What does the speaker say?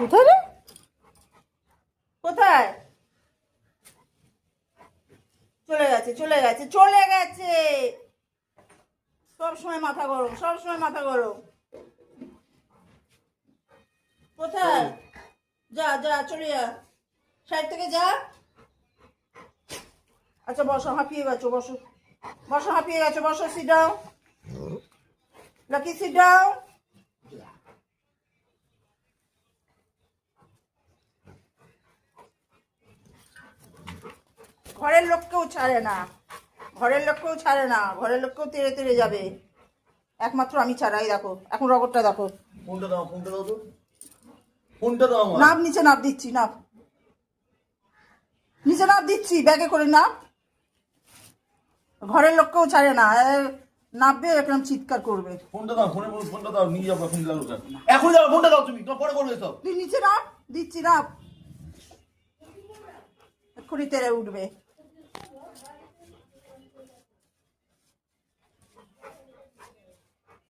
কোথায় রে? কোথায়? চলে গেছে চলে গেছে চলে গেছে। সব সময় মাথা গরম, সব সময় মাথা গরম। কোথায়? যা যা চলে যা, সাইড থেকে যা। আচ্ছা বসো, হাঁপিয়ে গেছো, বসো বসো, হাঁপিয়ে গেছো, বসো। Sit down lucky, sit down. ঘরের লোককেও ছাড়ে না, ঘরের লোককেও ছাড়ে না, ঘরের লোককেও তেড়ে তেড়ে যাবে। একমাত্র আমি ছাড়াই। দেখো এখন রগরটা দেখো। ফোনটা দাও, ফোনটা দাও তো, ফোনটা দাও আমার। নাপ নিচে, নাপ দিচ্ছি, নাপ নিচে, নাপ দিচ্ছি, ব্যাগে করে নাপ। ঘরের লোককেও ছাড়ে না, নাপবে একদম চিৎকার করবে। ফোনটা দাও, ফোনটা দাও, নিয়ে যাবো এখন। এখন যাও, ফোনটা দাও তুমি, তো পরে করবে সব। তুই নিচে নাপ, দিচ্ছি, নাপ। এক্ষুনি তেড়ে উঠবে।